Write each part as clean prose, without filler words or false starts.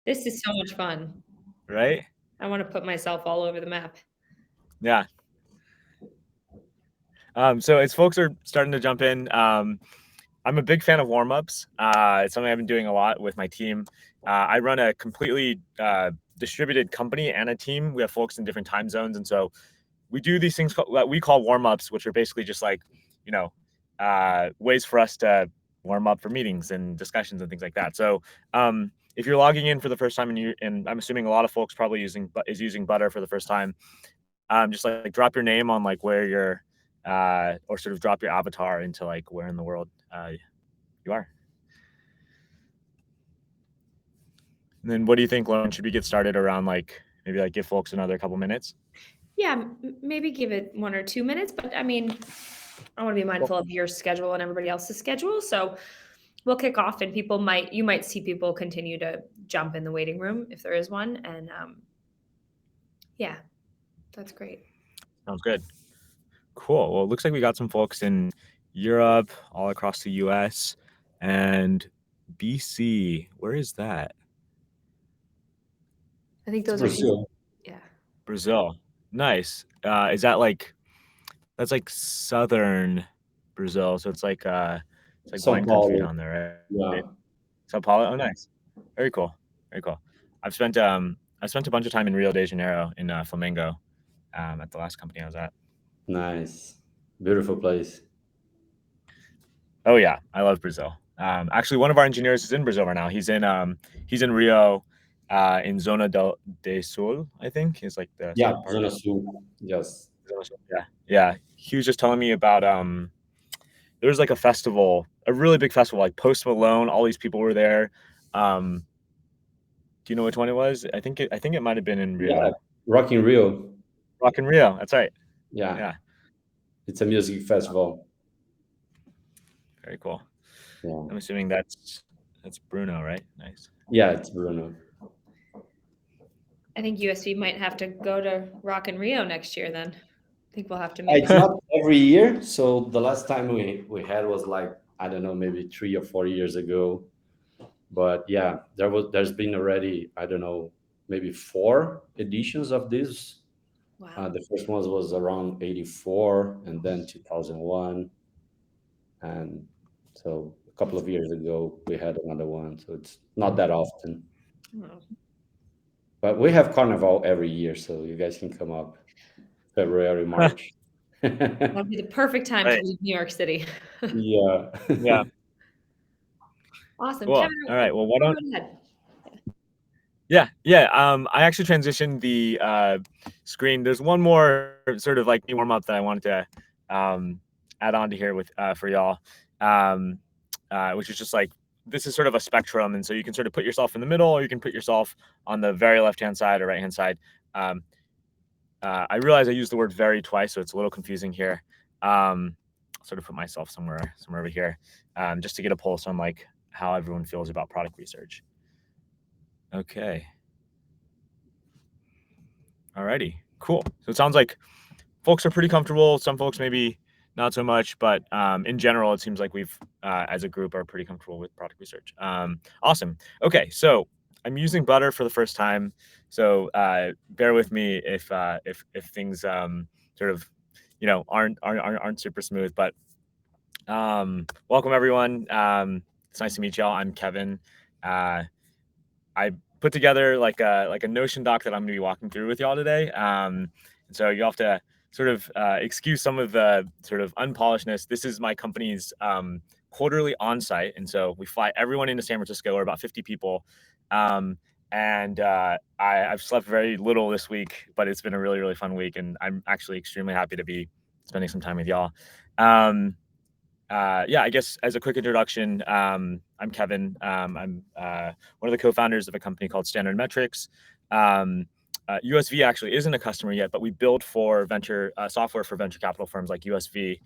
This is so much fun. right? I wanna put myself all over the map. Yeah. So as folks are starting to jump in, I'm a big fan of warm-ups. It's something I've been doing a lot with my team. I run a completely distributed company and a team. We have folks in different time zones, and so we do these things that we call warm-ups, which are basically just like, you know, ways for us to warm up for meetings and discussions and things like that. So if you're logging in for the first time and I'm assuming a lot of folks probably using Butter for the first time, just like drop your name on like where you're, or sort of drop your avatar into like where in the world you are. And then what do you think, Lauren? Should we get started around like maybe like give folks another couple minutes? Yeah, maybe give it 1 or 2 minutes, but I mean, I wanna be Cool. mindful of your schedule and everybody else's schedule, so we'll kick off and you might see people continue to jump in the waiting room if there is one, and, yeah, that's great. Sounds good. Cool. Well, it looks like we got some folks in Europe, all across the US, and BC. Where is that? I think It's those are people. Brazil. Yeah. Brazil. Nice. Is that like that's like southern Brazil? So it's like São wine country Paulo. down there, right? Yeah, Sao Paulo. Oh, nice. Very cool. Very cool. I've spent a bunch of time in Rio de Janeiro in Flamengo, at the last company I was at. nice. Beautiful place. Oh yeah, I love Brazil. Actually, one of our engineers is in Brazil right now. He's in Rio, in de Sul, I think, is like the Yeah, southern part of Zona it. Sul. Yes. Yeah, yeah. He was just telling me about there was like a festival, a really big festival, like Post Malone. All these people were there. Um, do you know which one it was? I think it might have been in Yeah, Rio. Rock in Rio. Rock in Rio. That's right. Yeah, Yeah, it's a music festival. very cool. Yeah, I'm assuming that's Bruno, right? Nice. yeah, it's Bruno. I think USV might have to go to Rock in Rio next year then. I think we'll have to maybe It's not every year. So the last time we had was like, I don't know, maybe 3 or 4 years ago. But yeah, there's been already, I don't know, maybe 4 editions of this. wow. The first one was around 84 and then 2001. And so a couple of years ago, we had another one. So it's not that often. Oh, But we have Carnival every year. So you guys can come up February, March. that'd be the perfect time to Right. leave New York City. Yeah. Yeah. Awesome. Cool. Kevin, All right. Well, why go don't right ahead. Yeah, yeah. I actually transitioned the screen. There's one more sort of like warm up that I wanted to add on to here with for y'all, which is just like this is sort of a spectrum, and so you can sort of put yourself in the middle, or you can put yourself on the very left hand side or right hand side. Um, I realize I used the word "very" twice, so it's a little confusing here. I'll sort of put myself somewhere over here, just to get a pulse on like how everyone feels about product research. Okay. Alrighty, cool. So it sounds like folks are pretty comfortable. Some folks maybe not so much, but in general, it seems like we've, as a group, are pretty comfortable with product research. Awesome. Okay, so I'm using Butter for the first time, so bear with me if things sort of aren't super smooth. But welcome everyone. It's nice to meet y'all. I'm Kevin. I put together like a Notion doc that I'm going to be walking through with y'all today. And so you'll have to sort of excuse some of the sort of unpolishedness. This is my company's quarterly on-site, and so we fly everyone into San Francisco. We're about 50 people, and I've slept very little this week, but it's been a really fun week, and I'm actually extremely happy to be spending some time with y'all. Yeah, I guess as a quick introduction, I'm Kevin. I'm one of the co-founders of a company called Standard Metrics. USV actually isn't a customer yet, but we build for venture software for venture capital firms like USV.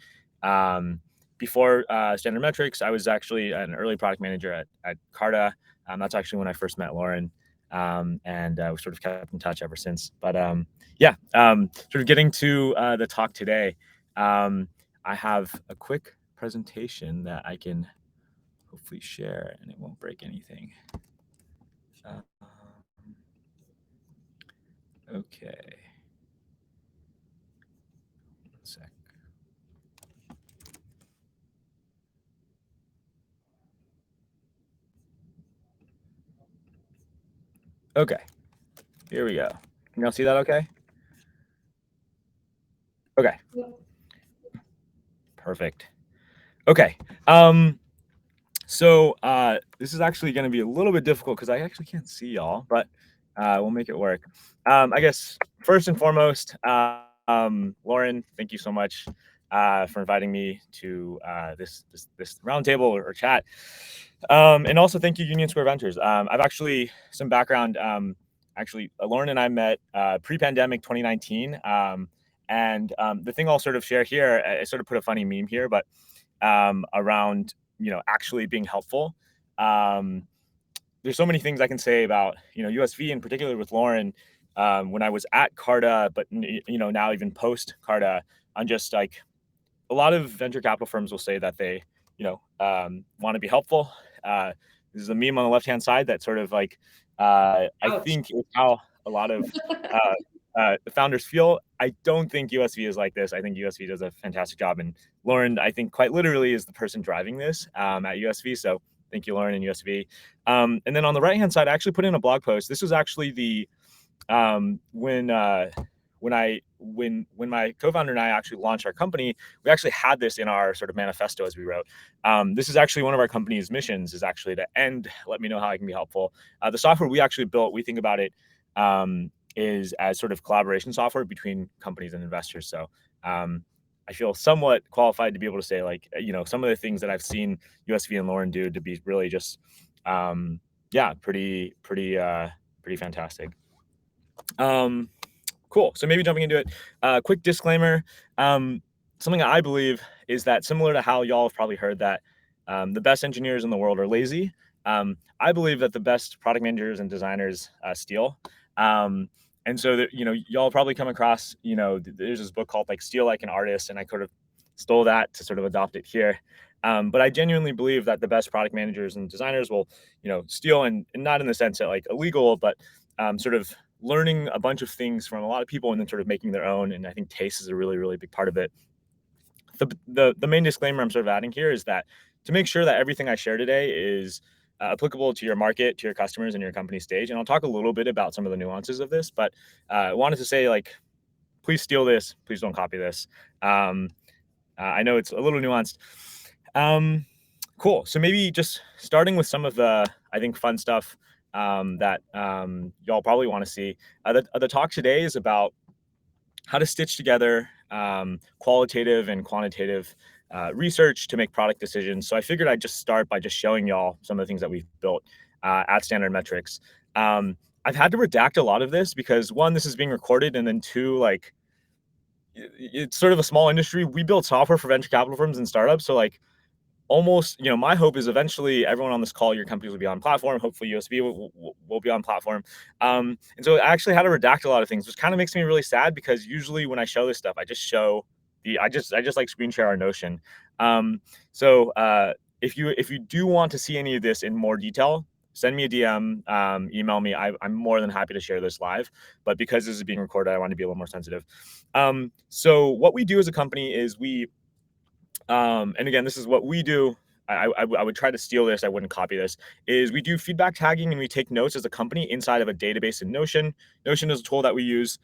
Before Standard Metrics, I was actually an early product manager at Carta. That's actually when I first met Lauren, and we sort of kept in touch ever since. But yeah, sort of getting to the talk today. I have a quick presentation that I can hopefully share and it won't break anything. Okay. 1 sec. Okay. Here we go. Can y'all see that okay? Okay. Perfect. Okay. So this is actually going to be a little bit difficult because I actually can't see y'all, but we'll make it work. I guess first and foremost, Lauren, thank you so much for inviting me to this roundtable or chat, and also thank you, Union Square Ventures. I've actually some background. Actually, Lauren and I met pre-pandemic 2019, and the thing I'll sort of share here, I sort of put a funny meme here, but around actually being helpful. Um, there's so many things I can say about USV in particular with Lauren. When I was at Carta, but now even post Carta, on just like a lot of venture capital firms will say that they want to be helpful. This is a meme on the left hand side that sort of like I Ouch. think is how a lot of the founders feel. I don't think USV is like this. I think USV does a fantastic job, and Lauren, I think quite literally is the person driving this at USV. So thank you, Lauren and USV. And then on the right hand side, I actually put in a blog post. This was actually the when my co-founder and I actually launched our company, we actually had this in our sort of manifesto as we wrote. This is actually one of our company's missions, is actually to end, let me know how I can be helpful. The software we actually built, we think about it is as sort of collaboration software between companies and investors. So I feel somewhat qualified to be able to say, like, some of the things that I've seen USV and Lauren do to be really just pretty fantastic. Cool. So maybe jumping into it, quick disclaimer. Something I believe is that, similar to how y'all have probably heard that the best engineers in the world are lazy, I believe that the best product managers and designers steal. And so that, y'all probably come across, there's this book called like Steal Like an Artist, and I could have stole that to sort of adopt it here. But I genuinely believe that the best product managers and designers will, steal, and not in the sense that like illegal, but sort of learning a bunch of things from a lot of people and then sort of making their own. And I think taste is a really, really big part of it. The main disclaimer I'm sort of adding here is that to make sure that everything I share today is applicable to your market, to your customers, and your company stage. And I'll talk a little bit about some of the nuances of this, but I wanted to say, like, please steal this. Please don't copy this. I know it's a little nuanced. Cool. So maybe just starting with some of the, I think, fun stuff that y'all probably want to see. The talk today is about how to stitch together qualitative and quantitative research to make product decisions. So I figured I'd just start by just showing y'all some of the things that we've built at Standard Metrics. I've had to redact a lot of this because, one, this is being recorded, and then two, like, it's sort of a small industry. We build software for venture capital firms and startups. So like, almost, my hope is eventually everyone on this call, your companies will be on platform. Hopefully USB will be on platform. And so I actually had to redact a lot of things, which kind of makes me really sad, because usually when I show this stuff, I just show I just like screen share our Notion. So if you do want to see any of this in more detail, send me a DM, email me. I'm more than happy to share this live, but because this is being recorded, I want to be a little more sensitive. So what we do as a company is and again, this is what we do. I would try to steal this. I wouldn't copy this. Is we do feedback tagging, and we take notes as a company inside of a database in Notion. Notion is a tool that we use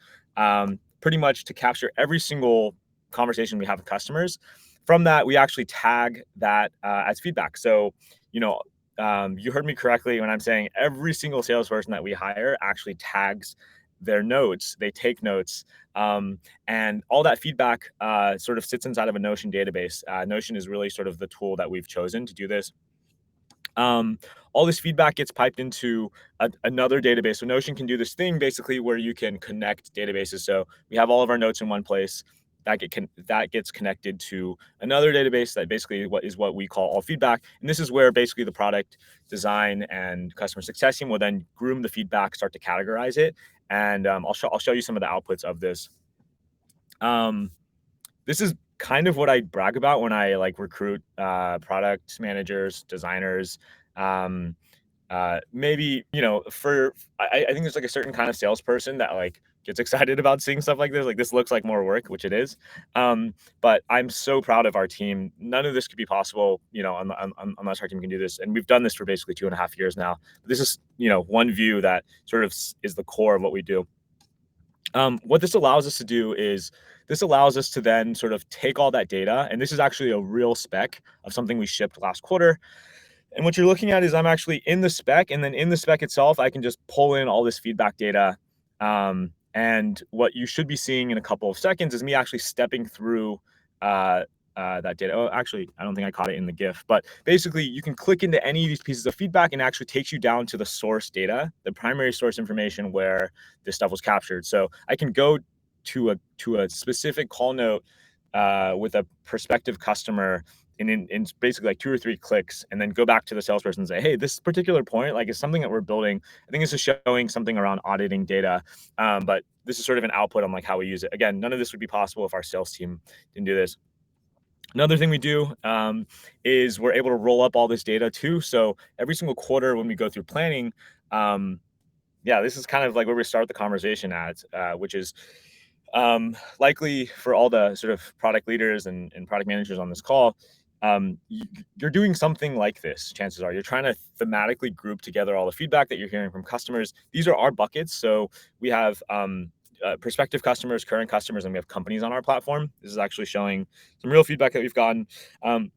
pretty much to capture every single conversation we have with customers. From that, we actually tag that as feedback. So, you heard me correctly when I'm saying every single salesperson that we hire actually tags their notes. They take notes. And all that feedback sort of sits inside of a Notion database. Notion is really sort of the tool that we've chosen to do this. All this feedback gets piped into another database. So Notion can do this thing basically where you can connect databases. So we have all of our notes in one place. That gets connected to another database that basically what we call all feedback. And this is where basically the product design and customer success team will then groom the feedback, start to categorize it. And I'll show you some of the outputs of this. This is kind of what I brag about when I like recruit product managers, designers, maybe, I think there's like a certain kind of salesperson that like gets excited about seeing stuff like this. Like this looks like more work, which it is. But I'm so proud of our team. None of this could be possible, unless our team can do this. And we've done this for basically 2.5 years now. This is, one view that sort of is the core of what we do. What this allows us to do is this allows us to then sort of take all that data, and this is actually a real spec of something we shipped last quarter. And what you're looking at is I'm actually in the spec, and then in the spec itself, I can just pull in all this feedback data. And what you should be seeing in a couple of seconds is me actually stepping through that data. Oh, actually, I don't think I caught it in the GIF, but basically you can click into any of these pieces of feedback and it actually takes you down to the source data, the primary source information where this stuff was captured. So I can go to a specific call note with a prospective customer in basically like 2 or 3 clicks, and then go back to the salesperson and say, hey, this particular point like is something that we're building. I think this is showing something around auditing data, but this is sort of an output on like how we use it. Again, none of this would be possible if our sales team didn't do this. Another thing we do is we're able to roll up all this data too. So every single quarter when we go through planning, this is kind of like where we start the conversation at, which is likely for all the sort of product leaders and product managers on this call. You're doing something like this. Chances are you're trying to thematically group together all the feedback that you're hearing from customers. These are our buckets. So we have prospective customers, current customers, and we have companies on our platform. This is actually showing some real feedback that we've gotten. But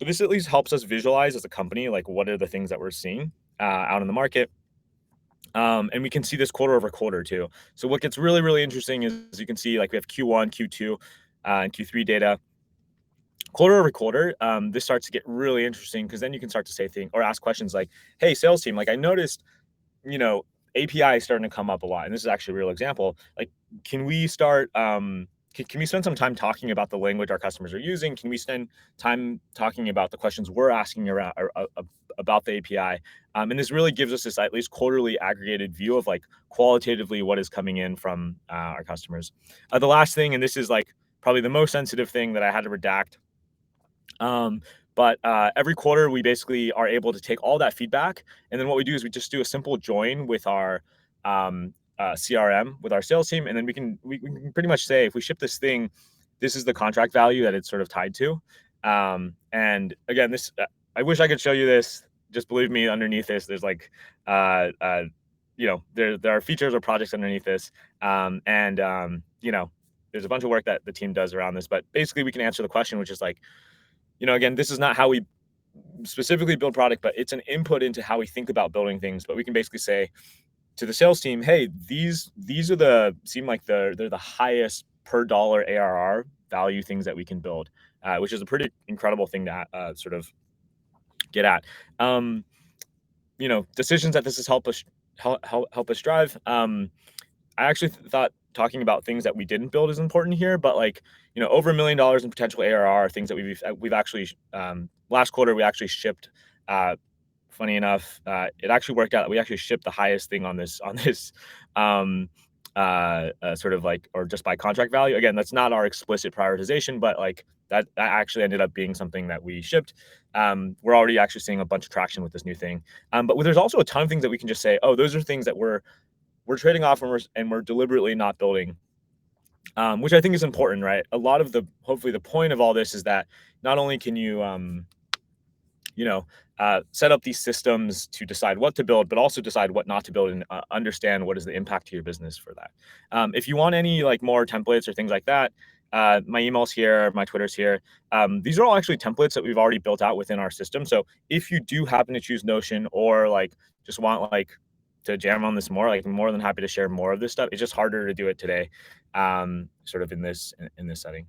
this at least helps us visualize as a company, like what are the things that we're seeing out in the market. And we can see this quarter over quarter too. So what gets really, really interesting is you can see like we have Q1, Q2, and Q3 data. Quarter over quarter, this starts to get really interesting because then you can start to say things or ask questions like, hey, sales team, like I noticed, API is starting to come up a lot. And this is actually a real example. Like, can we start, can we spend some time talking about the language our customers are using? Can we spend time talking about the questions we're asking around about the API? And this really gives us this at least quarterly aggregated view of like qualitatively what is coming in from our customers. The last thing, and this is like probably the most sensitive thing that I had to redact. But every quarter we basically are able to take all that feedback, and then what we do is we just do a simple join with our CRM with our sales team, and then we can pretty much say if we ship this thing, this is the contract value that it's sort of tied to. And again, this I wish I could show you this. Just believe me, underneath this, there's like there are features or projects underneath this, there's a bunch of work that the team does around this. But basically, we can answer the question, which is like, again, this is not how we specifically build product, but it's an input into how we think about building things. But we can basically say to the sales team, hey, these are seem like they're the highest per dollar ARR value things that we can build, which is a pretty incredible thing to sort of get at. Decisions that this has help us drive. I actually thought talking about things that we didn't build is important here, but like, over $1 million in potential ARR are things that we've actually, last quarter, we actually shipped, funny enough, it actually worked out. We actually shipped the highest thing on this, sort of like, or just by contract value. Again, that's not our explicit prioritization, but like that actually ended up being something that we shipped. We're already actually seeing a bunch of traction with this new thing. But there's also a ton of things that we can just say, oh, those are things that we're trading off and we're deliberately not building, which I think is important, right? A lot of hopefully the point of all this is that not only can you, set up these systems to decide what to build, but also decide what not to build and understand what is the impact to your business for that. If you want any like more templates or things like that, my email's here, my Twitter's here. These are all actually templates that we've already built out within our system. So if you do happen to choose Notion or like just want like to jam on this more, like I'm more than happy to share more of this stuff. It's just harder to do it today, sort of in this setting.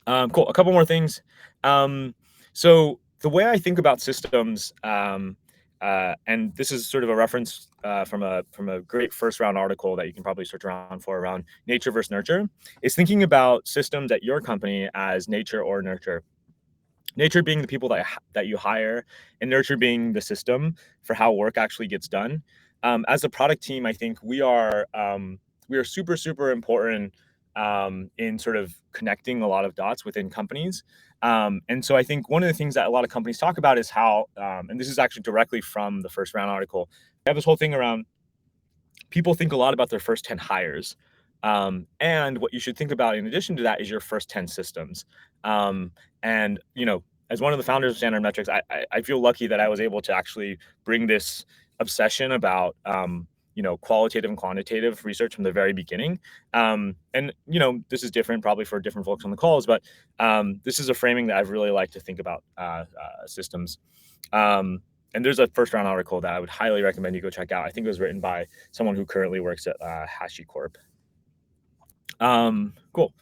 Cool. A couple more things. So the way I think about systems, and this is sort of a reference from a great first round article that you can probably search around for around nature versus nurture, is thinking about systems at your company as nature or nurture. Nature being the people that you hire, and nurture being the system for how work actually gets done. As a product team, I think we are super important in sort of connecting a lot of dots within companies. And so I think one of the things that a lot of companies talk about is how, and this is actually directly from the first round article, we have this whole thing around people think a lot about their first 10 hires. And what you should think about in addition to that is your first 10 systems. Um, and, as one of the founders of Standard Metrics, I feel lucky that I was able to actually bring this obsession about, qualitative and quantitative research from the very beginning. And, this is different probably for different folks on the calls, but this is a framing that I've really liked to think about systems. And there's a first round article that I would highly recommend you go check out. I think it was written by someone who currently works at HashiCorp. Cool.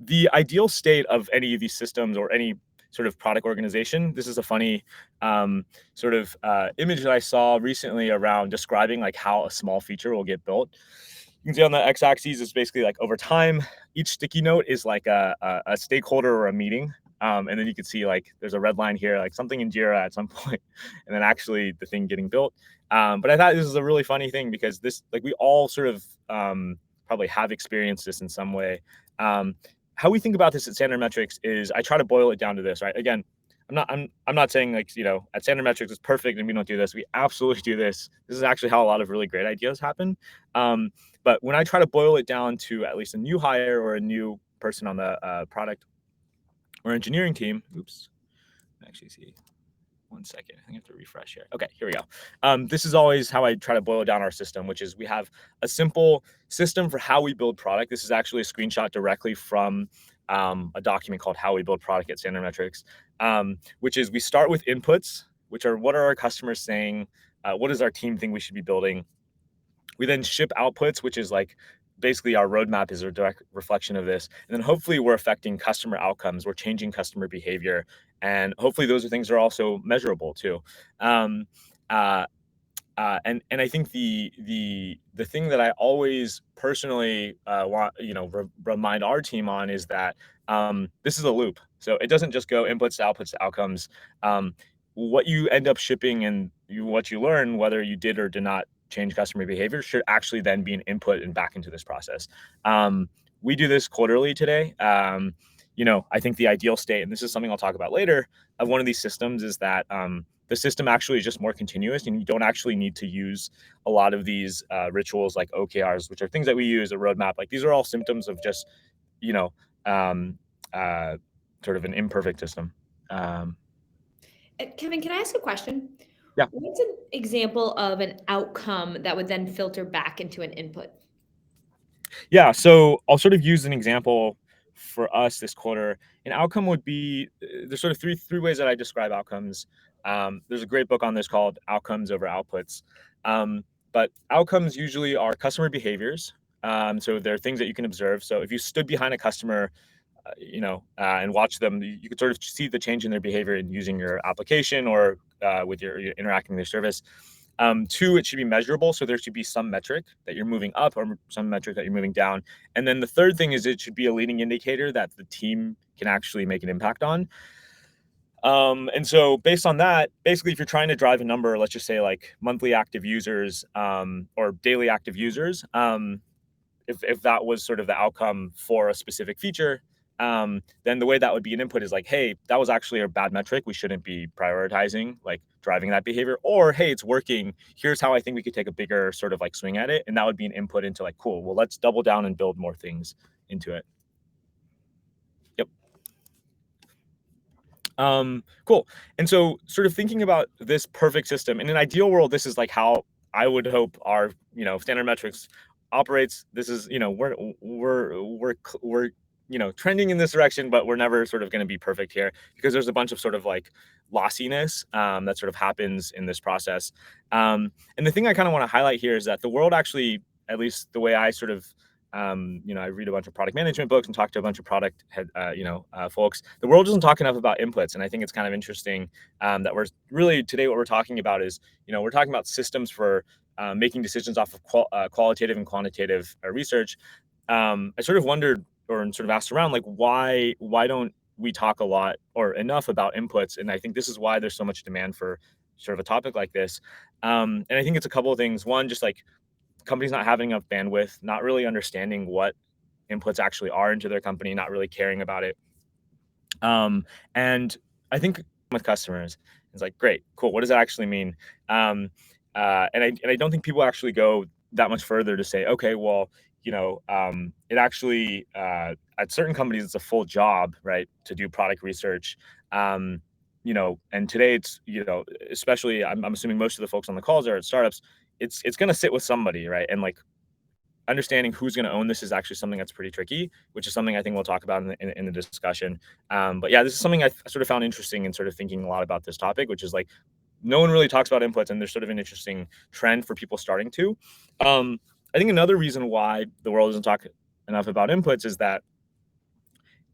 The ideal state of any of these systems or any sort of product organization, this is a funny image that I saw recently around describing like how a small feature will get built. You can see on the x-axis is basically like over time, each sticky note is like a stakeholder or a meeting. And then you can see like there's a red line here, like something in Jira at some point, and then actually the thing getting built. But I thought this is a really funny thing because this, like, we all sort of probably have experienced this in some way. How we think about this at Standard Metrics is I try to boil it down to this, right? Again, I'm not saying like, at Standard Metrics it's perfect and we don't do this. We absolutely do this. This is actually how a lot of really great ideas happen. But when I try to boil it down to at least a new hire or a new person on the product or engineering team, oops, actually see. 1 second. I think I have to refresh here. Okay, here we go. This is always how I try to boil down our system, which is we have a simple system for how we build product. This is actually a screenshot directly from a document called How We Build Product at Standard Metrics, which is we start with inputs, which are what are our customers saying? What does our team think we should be building? We then ship outputs, which is like basically our roadmap is a direct reflection of this. And then hopefully we're affecting customer outcomes. We're changing customer behavior. And hopefully those are things that are also measurable too. And I think the thing that I always personally want, remind our team on is that this is a loop. So it doesn't just go inputs to outputs to outcomes. What you end up shipping and what you learn, whether you did or did not change customer behavior, should actually then be an input and back into this process. We do this quarterly today. I think the ideal state, and this is something I'll talk about later, of one of these systems is that the system actually is just more continuous and you don't actually need to use a lot of these rituals like OKRs, which are things that we use, a roadmap. Like these are all symptoms of just, sort of an imperfect system. Kevin, can I ask a question? Yeah. What's an example of an outcome that would then filter back into an input? Yeah, so I'll sort of use an example for us this quarter. An outcome would be there's sort of three ways that I describe outcomes. There's a great book on this called Outcomes Over Outputs. But outcomes usually are customer behaviors. So they're things that you can observe. So if you stood behind a customer, and watch them, you could sort of see the change in their behavior in using your application or with your interacting with their service. Two, it should be measurable. So there should be some metric that you're moving up or some metric that you're moving down. And then the third thing is it should be a leading indicator that the team can actually make an impact on. And so based on that, basically, if you're trying to drive a number, let's just say like monthly active users or daily active users, if that was sort of the outcome for a specific feature, then the way that would be an input is like, hey, that was actually a bad metric. We shouldn't be prioritizing like driving that behavior. Or, hey, it's working. Here's how I think we could take a bigger sort of like swing at it. And that would be an input into like, cool, well, let's double down and build more things into it. Yep. Cool. And so sort of thinking about this perfect system, in an ideal world, this is like how I would hope our, Standard Metrics operates. This is, we're trending in this direction, but we're never sort of going to be perfect here because there's a bunch of sort of like lossiness that sort of happens in this process. And the thing I kind of want to highlight here is that the world actually, at least the way I sort of, I read a bunch of product management books and talk to a bunch of product head, folks. The world doesn't talk enough about inputs, and I think it's kind of interesting that we're really today what we're talking about is, we're talking about systems for making decisions off of qualitative and quantitative research. I sort of wondered or sort of asked around, like, why don't we talk a lot or enough about inputs? And I think this is why there's so much demand for sort of a topic like this. And I think it's a couple of things. One, just like companies not having enough bandwidth, not really understanding what inputs actually are into their company, not really caring about it. And I think with customers, it's like, great, cool. What does that actually mean? And I don't think people actually go that much further to say, okay, well, it actually at certain companies it's a full job, right, to do product research. And today it's especially I'm assuming most of the folks on the calls are at startups. It's going to sit with somebody, right, and like understanding who's going to own this is actually something that's pretty tricky, which is something I think we'll talk about in the discussion. But yeah, this is something I sort of found interesting and sort of thinking a lot about this topic, which is like no one really talks about inputs, and there's sort of an interesting trend for people starting to. I think another reason why the world doesn't talk enough about inputs is that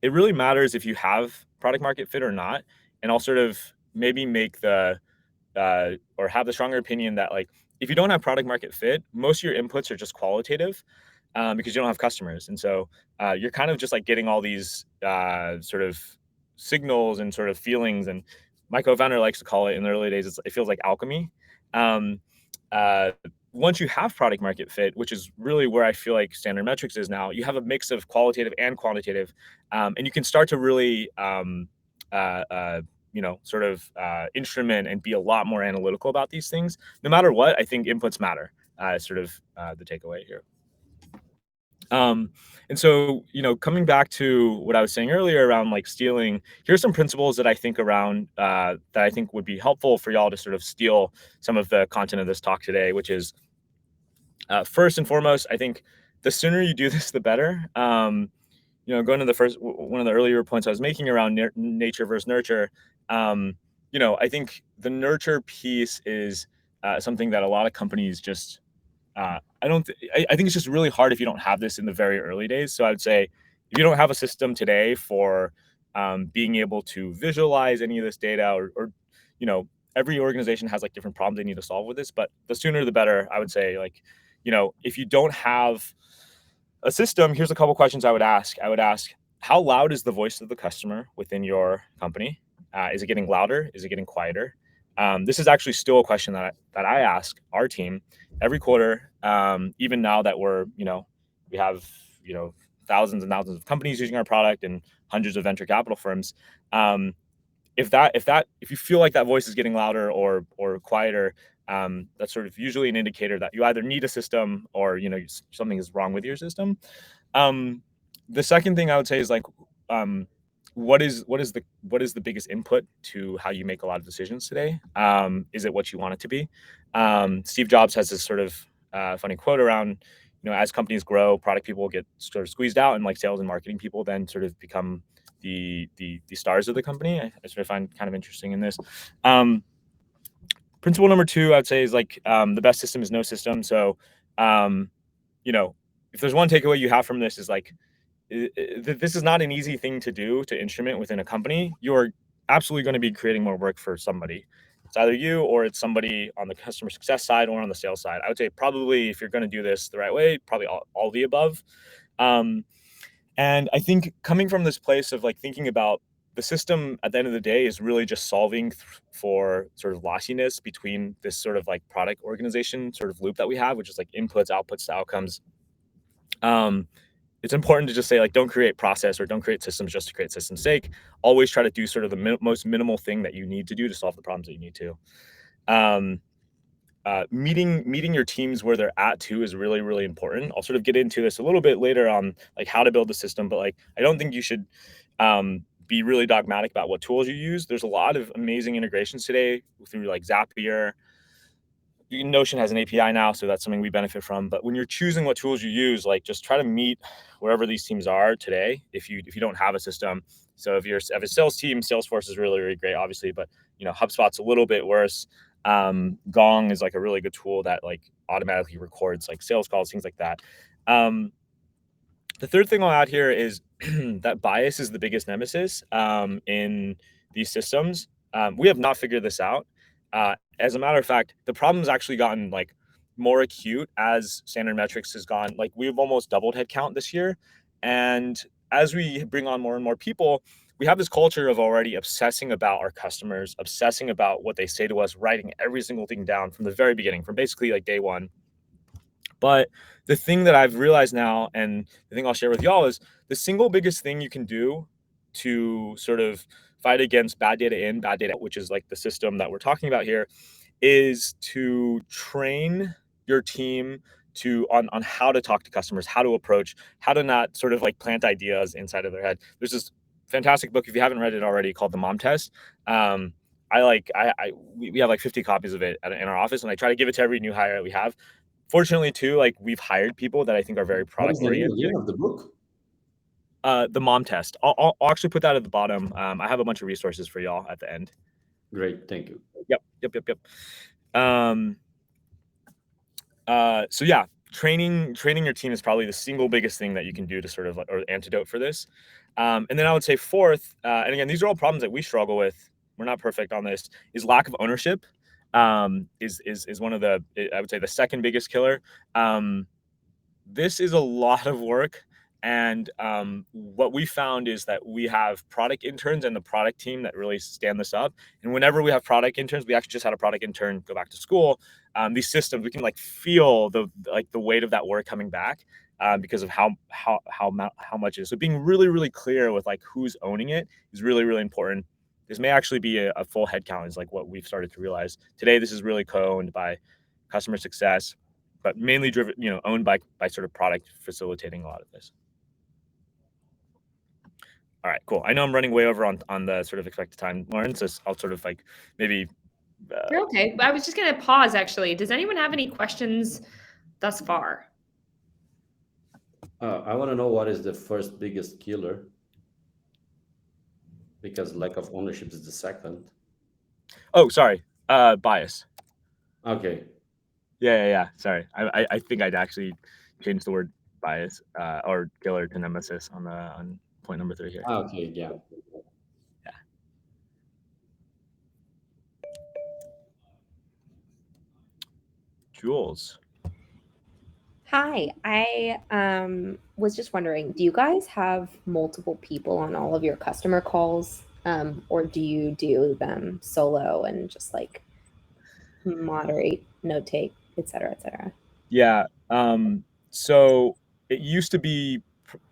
it really matters if you have product market fit or not, and I'll sort of maybe make the or have the stronger opinion that like if you don't have product market fit, most of your inputs are just qualitative because you don't have customers, and so you're kind of just like getting all these sort of signals and sort of feelings. And my co-founder likes to call it in the early days, it feels like alchemy. Um, uh, Once you have product market fit, which is really where I feel like standard metrics is now, you have a mix of qualitative and quantitative, and you can start to really uh, uh, sort of instrument and be a lot more analytical about these things. No matter what, I think inputs matter. Sort of the takeaway here. And so, coming back to what I was saying earlier around like stealing, here's some principles that I think around that I think would be helpful for y'all to sort of steal some of the content of this talk today, which is first and foremost, I think the sooner you do this, the better. Going to the first one of the earlier points I was making around nature versus nurture. I think the nurture piece is something that a lot of companies just I think it's just really hard if you don't have this in the very early days. So I would say if you don't have a system today for being able to visualize any of this data, or every organization has like different problems they need to solve with this, but the sooner the better. I would say like, if you don't have a system, here's a couple questions I would ask. I would ask, how loud is the voice of the customer within your company? Is it getting louder? Is it getting quieter? This is actually still a question that I ask our team every quarter. Even now that we have thousands and thousands of companies using our product and hundreds of venture capital firms. If you feel like that voice is getting louder or quieter, that's sort of usually an indicator that you either need a system or something is wrong with your system. Um, the second thing I would say is like, what is the biggest input to how you make a lot of decisions today? Is it what you want it to be? Steve Jobs has this sort of funny quote around, as companies grow, product people get sort of squeezed out, and like sales and marketing people then sort of become the stars of the company. I sort of find kind of interesting in this. Principle number two, I'd say, is like the best system is no system. So, um, if there's one takeaway you have from this is like this is not an easy thing to do to instrument within a company. You're absolutely going to be creating more work for somebody. It's either you or it's somebody on the customer success side or on the sales side. I would say probably if you're going to do this the right way, probably all the above. Um, and I think coming from this place of like thinking about the system at the end of the day is really just solving for sort of lossiness between this sort of like product organization sort of loop that we have, which is like inputs, outputs to outcomes. Um, it's important to just say like, don't create process or don't create systems just to create system's sake. Always try to do sort of the most minimal thing that you need to do to solve the problems that you need to. Um, meeting your teams where they're at too is really, really important. I'll sort of get into this a little bit later on, like how to build the system, but like I don't think you should be really dogmatic about what tools you use. There's a lot of amazing integrations today through like Zapier. Notion has an API now, so that's something we benefit from. But when you're choosing what tools you use, like just try to meet wherever these teams are today. If you don't have a system, so if a sales team, Salesforce is really, really great, obviously, but HubSpot's a little bit worse. Gong is like a really good tool that like automatically records like sales calls, things like that. The third thing I'll add here is that bias is the biggest nemesis in these systems. We have not figured this out. As a matter of fact, the problem's actually gotten like more acute as standard metrics has gone. Like we've almost doubled headcount this year, and as we bring on more and more people, we have this culture of already obsessing about our customers, obsessing about what they say to us, writing every single thing down from the very beginning, from basically like day one. But the thing that I've realized now, and the thing I'll share with y'all, is the single biggest thing you can do to sort of fight against bad data in, bad data out, which is like the system that we're talking about here, is to train your team on how to talk to customers, how to approach, how to not sort of like plant ideas inside of their head. There's this fantastic book, if you haven't read it already, called The Mom Test. We have like 50 copies of it in our office, and I try to give it to every new hire that we have. Fortunately, too, like we've hired people that I think are very What is product the name oriented. again of the book? The Mom Test. I'll actually put that at the bottom. I have a bunch of resources for y'all at the end. Great, thank you. Yep. Um, so yeah, training your team is probably the single biggest thing that you can do to sort of like, or antidote for this. And then I would say fourth, and again, these are all problems that we struggle with. We're not perfect on this. Is lack of ownership. Is one of the, I would say, the second biggest killer. This is a lot of work. And what we found is that we have product interns and the product team that really stand this up. And whenever we have product interns, we actually just had a product intern go back to school. These systems, we can like feel the weight of that work coming back because of how much it is. So being really clear with like who's owning it is really important. This may actually be a full headcount, is like what we've started to realize today. This is really co-owned by customer success, but mainly driven, owned by sort of product facilitating a lot of this. All right, cool. I know I'm running way over on the sort of expected time, Lauren, so I'll sort of like maybe. You're okay. I was just going to pause, actually. Does anyone have any questions thus far? I want to know what is the first biggest killer, because lack of ownership is the second. Oh, sorry. Bias. Okay. Yeah. Sorry. I think I'd actually change the word bias or killer to nemesis on point number 3 here. Okay, yeah. Yeah. Jules. Hi, I was just wondering, do you guys have multiple people on all of your customer calls, or do you do them solo and just like moderate, note take, et cetera, et cetera? Yeah. So it used to be,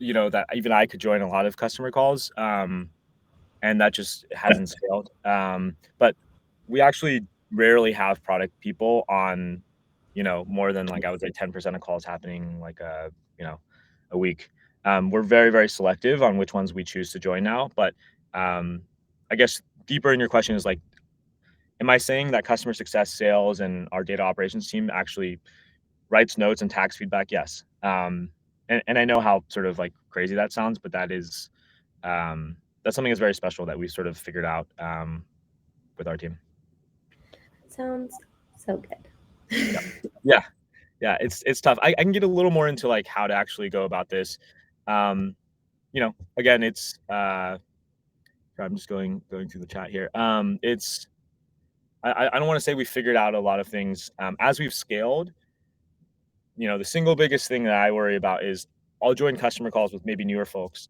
that even I could join a lot of customer calls, and that just hasn't scaled. But we actually rarely have product people on, more than like I would say 10% of calls happening like a week. We're very selective on which ones we choose to join now. But I guess deeper in your question is like, am I saying that customer success, sales, and our data operations team actually writes notes and tags feedback? Yes. And I know how sort of like crazy that sounds, but that's something that's very special that we sort of figured out with our team. Sounds so good. Yeah, it's tough. I can get a little more into like how to actually go about this. Again, it's I'm just going through the chat here. I don't want to say we figured out a lot of things as we've scaled. The single biggest thing that I worry about is I'll join customer calls with maybe newer folks,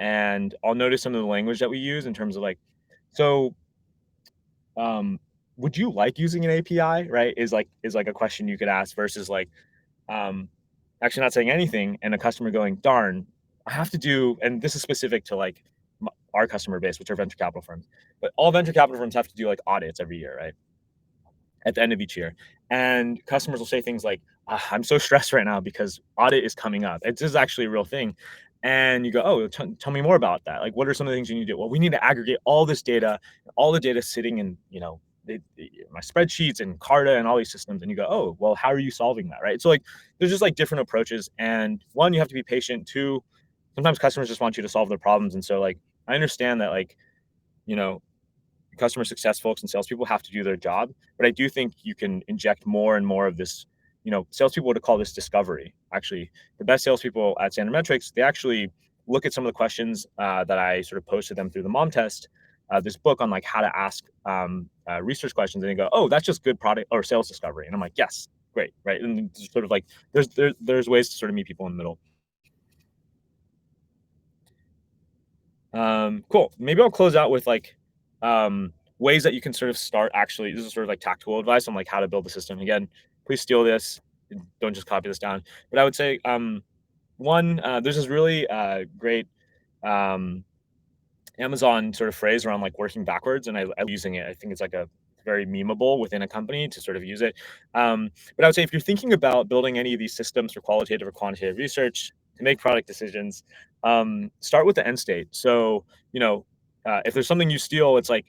and I'll notice some of the language that we use in terms of like, so would you like using an API, right? Is like a question you could ask versus like actually not saying anything and a customer going, darn, I have to do, and this is specific to like our customer base, which are venture capital firms, but all venture capital firms have to do like audits every year, right? At the end of each year. And customers will say things like, I'm so stressed right now because audit is coming up. This is actually a real thing. And you go, oh, tell me more about that. Like, what are some of the things you need to do? Well, we need to aggregate all this data, all the data sitting in, my spreadsheets and Carta and all these systems. And you go, oh, well, how are you solving that? Right. So like, there's just like different approaches. And one, you have to be patient. Two, sometimes customers just want you to solve their problems. And so like, I understand that like, customer success folks and salespeople have to do their job, but I do think you can inject more and more of this. Salespeople would call this discovery. Actually, the best salespeople at Standard Metrics, they actually look at some of the questions that I sort of posed to them through the Mom Test, this book on like how to ask research questions, and they go, "Oh, that's just good product or sales discovery." And I'm like, "Yes, great, right?" And sort of like there's ways to sort of meet people in the middle. Cool. Maybe I'll close out with like ways that you can sort of start. Actually, this is sort of like tactical advice on like how to build the system. Again, please steal this. Don't just copy this down. But I would say one, there's this really great Amazon sort of phrase around like working backwards, and I using it. I think it's like a very memeable within a company to sort of use it. But I would say if you're thinking about building any of these systems for qualitative or quantitative research to make product decisions, start with the end state. So, if there's something you steal, it's like,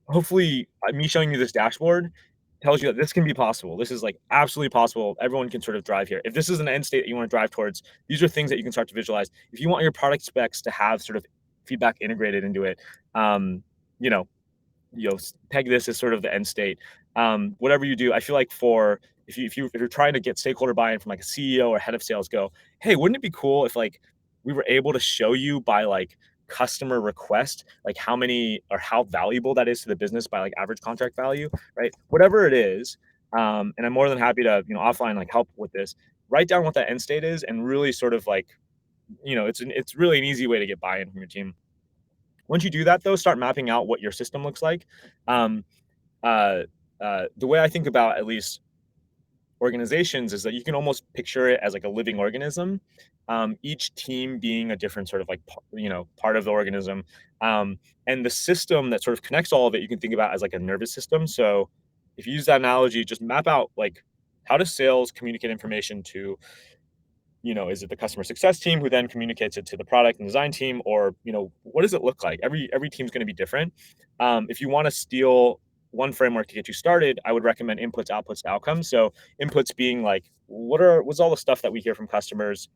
hopefully me showing you this dashboard tells you that this can be possible. This is like absolutely possible. Everyone can sort of drive here. If this is an end state that you want to drive towards, these are things that you can start to visualize. If you want your product specs to have sort of feedback integrated into it, you know, peg this as sort of the end state. Whatever you do, I feel like if you're trying to get stakeholder buy-in from like a CEO or head of sales, go, hey, wouldn't it be cool if like we were able to show you by like customer request, like how many or how valuable that is to the business by like average contract value, right? Whatever it is. And I'm more than happy to, offline like help with this. Write down what that end state is and really sort of like, it's really an easy way to get buy-in from your team. Once you do that, though, start mapping out what your system looks like. The way I think about at least organizations is that you can almost picture it as like a living organism, each team being a different sort of like part of the organism, and the system that sort of connects all of it you can think about as like a nervous system. So if you use that analogy, just map out like how does sales communicate information to, is it the customer success team who then communicates it to the product and design team, or what does it look like? Every team's going to be different. If you want to steal one framework to get you started, I would recommend inputs, outputs, to outcomes. So inputs being like, what's all the stuff that we hear from customers?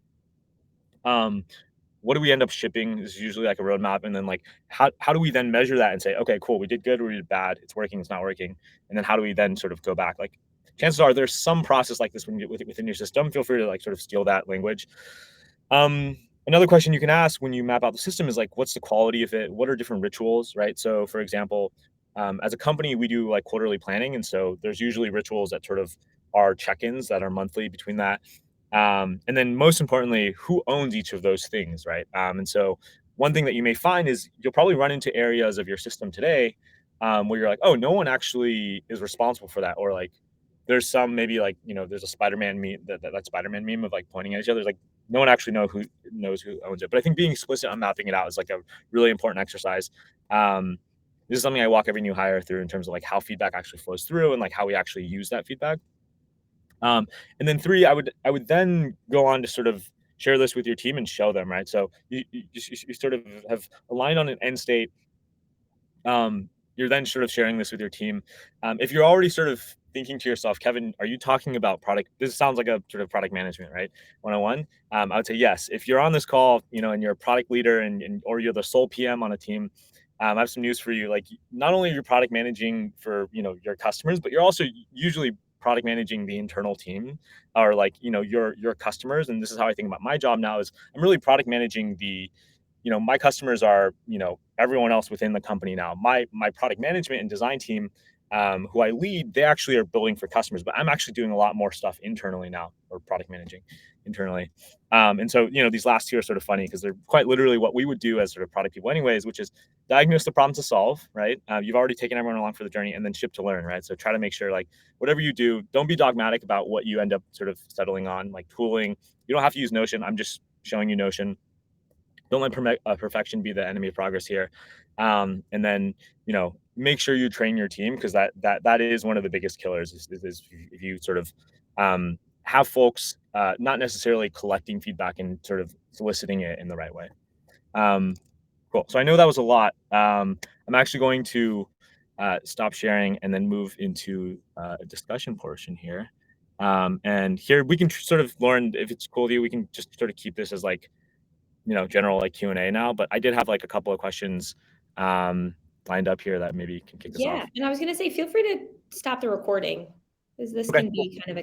What do we end up shipping is usually like a roadmap. And then like, how do we then measure that and say, okay, cool, we did good or we did bad, it's working, it's not working. And then how do we then sort of go back? Like, chances are there's some process like this when you within your system. Feel free to like sort of steal that language. Another question you can ask when you map out the system is like, what's the quality of it? What are different rituals, right? So for example, as a company, we do like quarterly planning. And so there's usually rituals that sort of are check-ins that are monthly between that. And then most importantly, who owns each of those things, right? And so one thing that you may find is you'll probably run into areas of your system today where you're like, oh, no one actually is responsible for that. Or like, there's some maybe like, there's a Spider-Man meme, that Spider-Man meme of like pointing at each other. There's like, no one actually knows who owns it. But I think being explicit on mapping it out is like a really important exercise. This is something I walk every new hire through in terms of like how feedback actually flows through and like how we actually use that feedback. And then 3, I would then go on to sort of share this with your team and show them, right? So you sort of have aligned on an end state. You're then sort of sharing this with your team. If you're already sort of thinking to yourself, Kevin, are you talking about product? This sounds like a sort of product management, right? 101. I would say yes. If you're on this call, and you're a product leader and or you're the sole PM on a team, I have some news for you. Like, not only are you product managing for your customers, but you're also usually product managing the internal team, or like your customers. And this is how I think about my job now: is I'm really product managing the my customers are everyone else within the company now. My product management and design team, who I lead, they actually are building for customers, but I'm actually doing a lot more stuff internally now, or product managing internally. And so, these last 2 are sort of funny because they're quite literally what we would do as sort of product people anyways, which is diagnose the problem to solve, right? You've already taken everyone along for the journey, and then ship to learn, right? So try to make sure, like, whatever you do, don't be dogmatic about what you end up sort of settling on, like tooling. You don't have to use Notion. I'm just showing you Notion. Don't let perfection be the enemy of progress here. And then, make sure you train your team, because that is one of the biggest killers is if you sort of have folks not necessarily collecting feedback and sort of soliciting it in the right way. Cool. So I know that was a lot. I'm actually going to stop sharing and then move into a discussion portion here. And here we can sort of, Lauren, if it's cool with you, we can just sort of keep this as like, general like Q&A now, but I did have like a couple of questions lined up here that maybe can kick us off. Yeah, and I was gonna say, feel free to stop the recording, because this Okay, can be kind of a